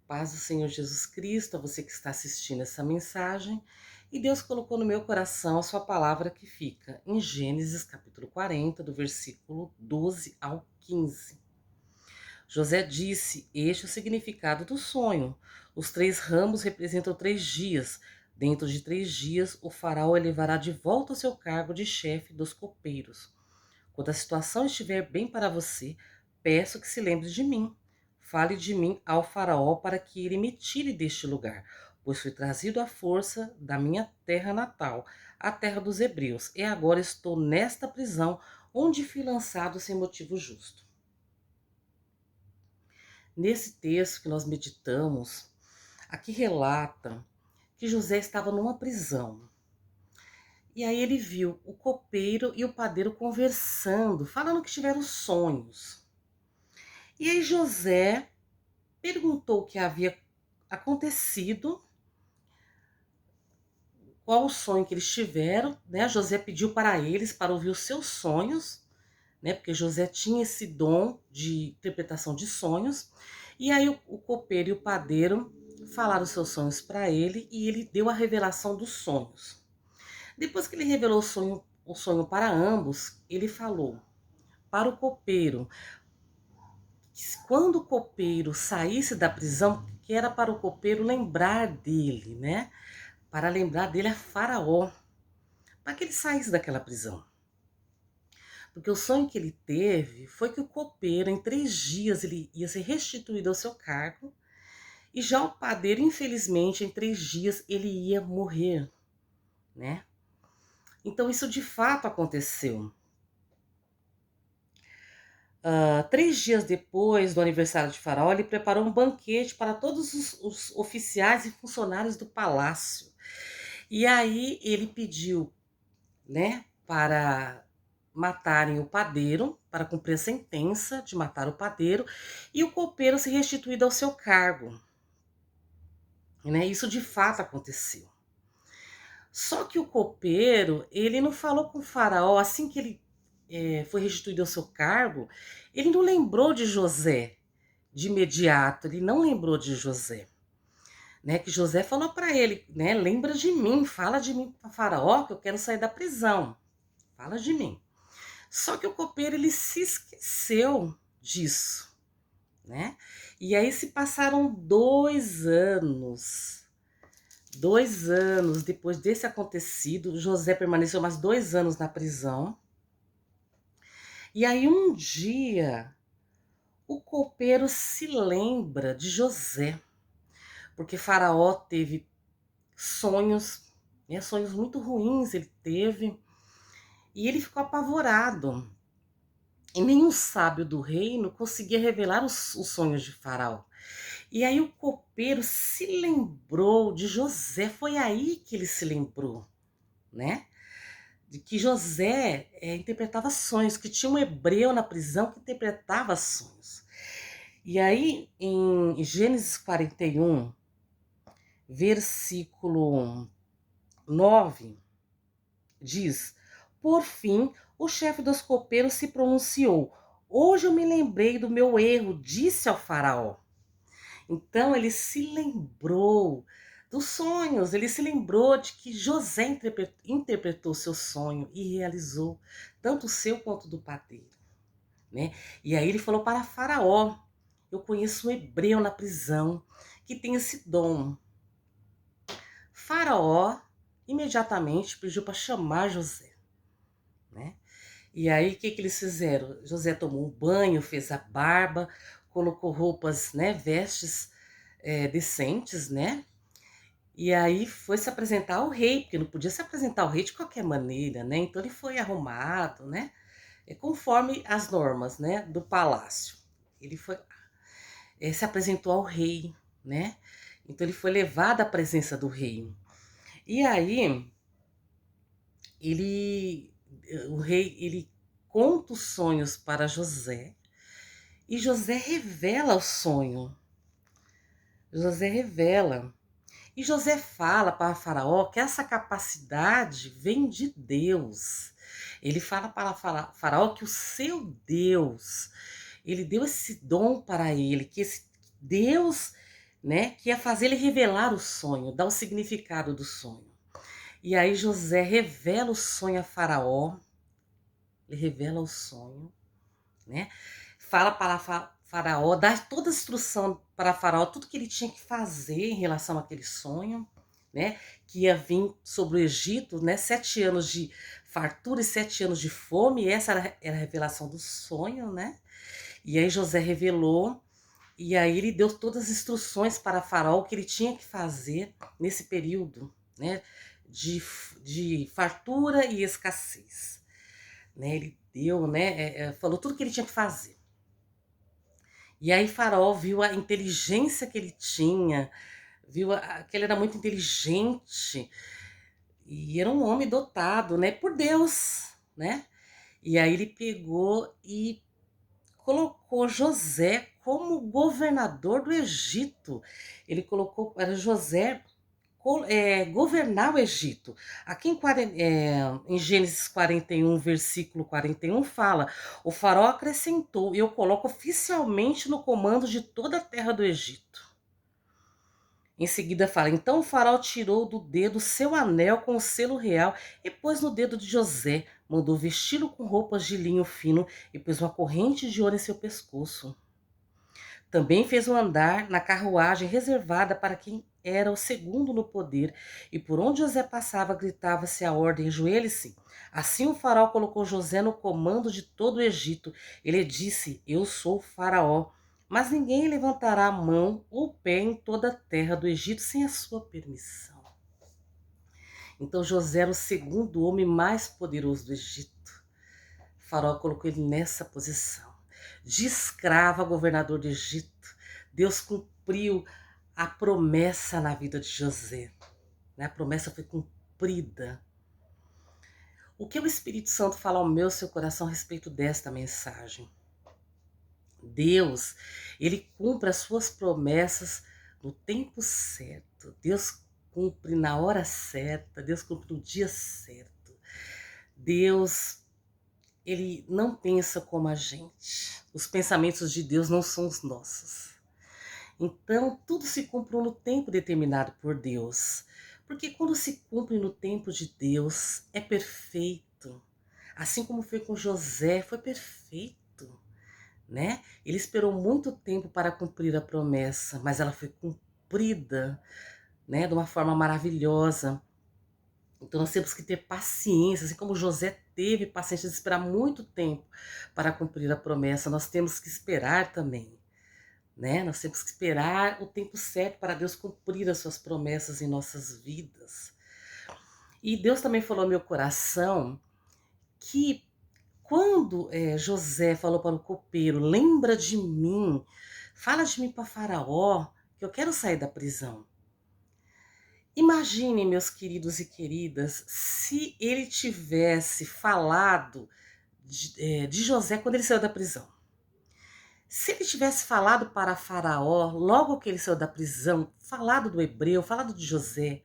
Paz do Senhor Jesus Cristo, a você que está assistindo essa mensagem. E Deus colocou no meu coração a sua palavra que fica em Gênesis capítulo 40, do versículo 12 ao 15. José disse: Este é o significado do sonho. Os 3 ramos representam 3 dias. Dentro de 3 dias, o faraó elevará de volta o seu cargo de chefe dos copeiros. Quando a situação estiver bem para você, peço que se lembre de mim. Fale de mim ao faraó para que ele me tire deste lugar, pois fui trazido à força da minha terra natal, a terra dos hebreus, e agora estou nesta prisão, onde fui lançado sem motivo justo. Nesse texto que nós meditamos, aqui relata que José estava numa prisão. E aí ele viu o copeiro e o padeiro conversando, falando que tiveram sonhos. E aí José perguntou o que havia acontecido, qual o sonho que eles tiveram, né? José pediu para eles para ouvir os seus sonhos, né? Porque José tinha esse dom de interpretação de sonhos. E aí o copeiro e o padeiro falaram os seus sonhos para ele e ele deu a revelação dos sonhos. Depois que ele revelou o sonho para ambos, ele falou para o copeiro que quando o copeiro saísse da prisão, que era para o copeiro lembrar dele, né? Para lembrar dele a Faraó, para que ele saísse daquela prisão. Porque o sonho que ele teve foi que o copeiro, em 3 dias, ele ia ser restituído ao seu cargo, e já o padeiro, infelizmente, em 3 dias, ele ia morrer, né? Então isso de fato aconteceu. 3 dias depois do aniversário de Faraó, ele preparou um banquete para todos os oficiais e funcionários do palácio. E aí ele pediu, né, para matarem o padeiro, para cumprir a sentença de matar o padeiro, e o copeiro ser restituído ao seu cargo. Né? Isso de fato aconteceu. Só que o copeiro, ele não falou com o faraó assim que ele foi restituído ao seu cargo, ele não lembrou de José de imediato, ele não lembrou de José. Né, que José falou para ele, né, lembra de mim, fala de mim para Faraó, que eu quero sair da prisão, fala de mim. Só que o copeiro, ele se esqueceu disso, né? E aí se passaram 2 anos. 2 anos depois desse acontecido, José permaneceu mais 2 anos na prisão. E aí um dia, o copeiro se lembra de José, porque Faraó teve sonhos, né, sonhos muito ruins ele teve, e ele ficou apavorado. E nenhum sábio do reino conseguia revelar os sonhos de Faraó. E aí o copeiro se lembrou de José, foi aí que ele se lembrou, né? De que José interpretava sonhos, que tinha um hebreu na prisão que interpretava sonhos. E aí, em Gênesis 41, versículo 9, diz: Por fim, o chefe dos copeiros se pronunciou: Hoje eu me lembrei do meu erro, disse ao faraó. Então ele se lembrou dos sonhos, ele se lembrou de que José interpretou seu sonho e realizou tanto o seu quanto do padeiro, né? E aí ele falou para Faraó: Eu conheço um hebreu na prisão que tem esse dom. Faraó imediatamente pediu para chamar José, né? E aí o que eles fizeram? José tomou um banho, fez a barba, colocou roupas, né, vestes decentes, né? E aí foi se apresentar ao rei, porque não podia se apresentar ao rei de qualquer maneira, né? Então ele foi arrumado, né? Conforme as normas, né, do palácio. Ele foi se apresentou ao rei, né? Então ele foi levado à presença do rei. E aí ele, o rei, ele conta os sonhos para José e José revela o sonho. José revela. E José fala para Faraó que essa capacidade vem de Deus. Ele fala para Faraó que o seu Deus, ele deu esse dom para ele, que esse Deus, né, que ia fazer ele revelar o sonho, dar o significado do sonho. E aí José revela o sonho a Faraó, ele revela o sonho, né? Fala para Faraó, dá toda a instrução para Faraó, tudo que ele tinha que fazer em relação àquele sonho, né? Que ia vir sobre o Egito, né? 7 anos de fartura e 7 anos de fome. E essa era a revelação do sonho, né? E aí José revelou, e aí ele deu todas as instruções para Faraó, o que ele tinha que fazer nesse período, né? De fartura e escassez, né? Ele deu, né? Falou tudo que ele tinha que fazer. E aí Faraó viu a inteligência que ele tinha, viu que ele era muito inteligente e era um homem dotado, né, por Deus, né? E aí ele pegou e colocou José como governador do Egito. Ele colocou era José governar o Egito. Aqui em Gênesis 41, versículo 41, fala: o faraó acrescentou: eu coloco oficialmente no comando de toda a terra do Egito. Em seguida fala: então o faraó tirou do dedo seu anel com o selo real e pôs no dedo de José, mandou vesti-lo com roupas de linho fino e pôs uma corrente de ouro em seu pescoço. Também fez-o andar na carruagem reservada para quem era o segundo no poder, e por onde José passava gritava-se a ordem: ajoelhe-se. Assim o faraó colocou José no comando de todo o Egito. Ele disse: eu sou o faraó, mas ninguém levantará a mão ou pé em toda a terra do Egito sem a sua permissão. Então José era o segundo homem mais poderoso do Egito. O faraó colocou ele nessa posição. De escravo a governador do Egito, Deus cumpriu a promessa na vida de José. A promessa foi cumprida. O que o Espírito Santo fala ao meu seu coração a respeito desta mensagem? Deus, ele cumpre as suas promessas no tempo certo. Deus cumpre na hora certa. Deus cumpre no dia certo. Deus, ele não pensa como a gente. Os pensamentos de Deus não são os nossos. Então, tudo se cumpre no tempo determinado por Deus. Porque quando se cumpre no tempo de Deus, é perfeito. Assim como foi com José, foi perfeito, né? Ele esperou muito tempo para cumprir a promessa, mas ela foi cumprida, né, de uma forma maravilhosa. Então nós temos que ter paciência, assim como José teve paciência de esperar muito tempo para cumprir a promessa, nós temos que esperar também, né? Nós temos que esperar o tempo certo para Deus cumprir as suas promessas em nossas vidas. E Deus também falou ao meu coração que quando José falou para o copeiro: lembra de mim, fala de mim para Faraó, que eu quero sair da prisão. Imaginem, meus queridos e queridas, se ele tivesse falado de José quando ele saiu da prisão. Se ele tivesse falado para Faraó, logo que ele saiu da prisão, falado do hebreu, falado de José,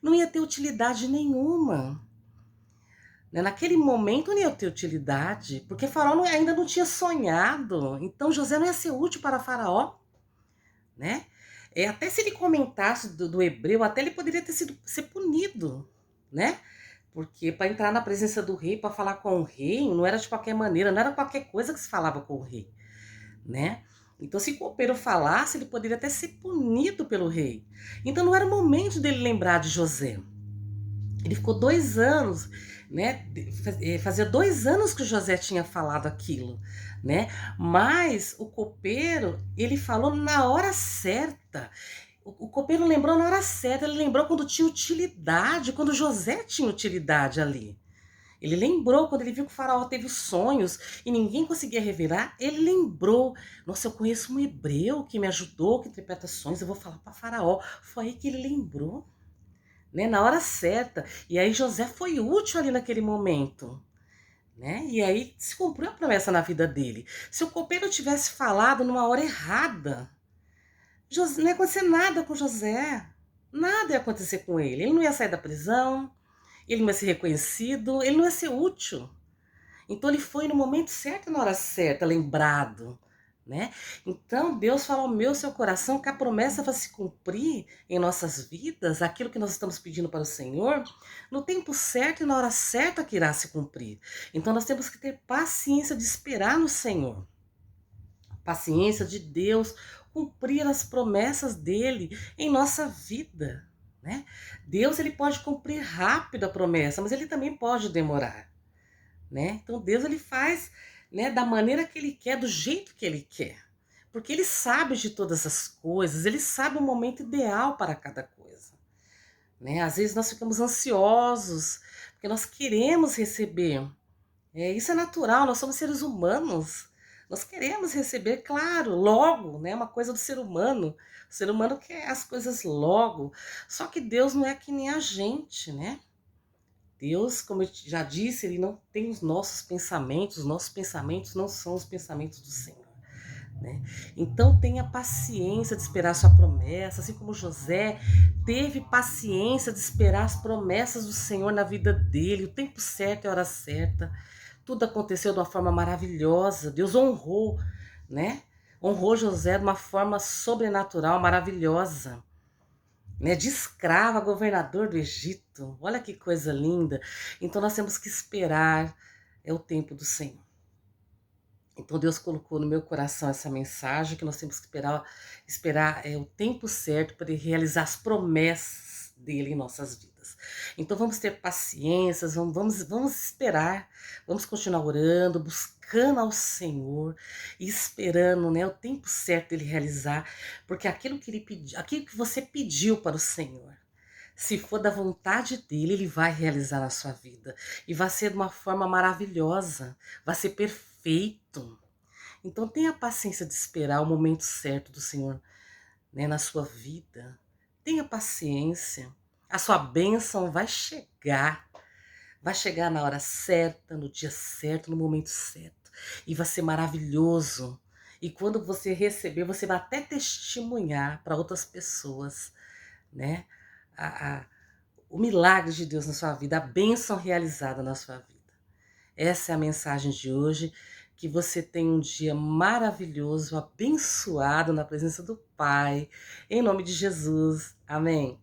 não ia ter utilidade nenhuma. Naquele momento não ia ter utilidade, porque Faraó ainda não tinha sonhado. Então José não ia ser útil para Faraó, né? Até se ele comentasse do hebreu, até ele poderia ser punido, né? Porque para entrar na presença do rei, para falar com o rei, não era de qualquer maneira, não era qualquer coisa que se falava com o rei, né? Então, se o copeiro falasse, ele poderia até ser punido pelo rei. Então, não era o momento dele lembrar de José. Ele ficou 2 anos, né? Fazia 2 anos que o José tinha falado aquilo, né? Mas o copeiro, ele falou na hora certa. O copeiro lembrou na hora certa, ele lembrou quando tinha utilidade, quando José tinha utilidade ali. Ele lembrou quando ele viu que o faraó teve sonhos e ninguém conseguia revelar, ele lembrou: nossa, eu conheço um hebreu que me ajudou, que interpreta sonhos, eu vou falar para faraó. Foi aí que ele lembrou, né, na hora certa. E aí José foi útil ali naquele momento, né? E aí se cumpriu a promessa na vida dele. Se o copeiro tivesse falado numa hora errada, não ia acontecer nada com José. Nada ia acontecer com ele. Ele não ia sair da prisão, ele não ia ser reconhecido, ele não ia ser útil. Então ele foi no momento certo, na hora certa, lembrado, né? Então Deus fala ao meu seu coração que a promessa vai se cumprir em nossas vidas, aquilo que nós estamos pedindo para o Senhor, no tempo certo e na hora certa que irá se cumprir. Então nós temos que ter paciência de esperar no Senhor, paciência de Deus cumprir as promessas dele em nossa vida, né? Deus ele pode cumprir rápido a promessa, mas ele também pode demorar, né? Então Deus ele faz, né, da maneira que ele quer, do jeito que ele quer. Porque ele sabe de todas as coisas, ele sabe o momento ideal para cada coisa, né? Às vezes nós ficamos ansiosos, porque nós queremos receber. Isso é natural, nós somos seres humanos. Nós queremos receber, claro, logo, né? Uma coisa do ser humano. O ser humano quer as coisas logo. Só que Deus não é que nem a gente, né? Deus, como eu já disse, ele não tem os nossos pensamentos não são os pensamentos do Senhor, né? Então tenha paciência de esperar a sua promessa, assim como José teve paciência de esperar as promessas do Senhor na vida dele, o tempo certo e a hora certa. Tudo aconteceu de uma forma maravilhosa. Deus honrou, né? Honrou José de uma forma sobrenatural, maravilhosa, né, de escravo a governador do Egito. Olha que coisa linda. Então nós temos que esperar, é o tempo do Senhor. Então Deus colocou no meu coração essa mensagem que nós temos que esperar o tempo certo para ele realizar as promessas dele em nossas vidas. Então vamos ter paciência, vamos esperar, vamos continuar orando, buscando ao Senhor e esperando, né, o tempo certo dele realizar, porque aquilo que ele pediu, aquilo que você pediu para o Senhor, se for da vontade dele, ele vai realizar na sua vida. E vai ser de uma forma maravilhosa, vai ser perfeito. Então tenha paciência de esperar o momento certo do Senhor, né, na sua vida. Tenha paciência. A sua bênção vai chegar na hora certa, no dia certo, no momento certo. E vai ser maravilhoso. E quando você receber, você vai até testemunhar para outras pessoas, né? A, a, o milagre de Deus na sua vida, a bênção realizada na sua vida. Essa é a mensagem de hoje. Que você tenha um dia maravilhoso, abençoado na presença do Pai. Em nome de Jesus. Amém.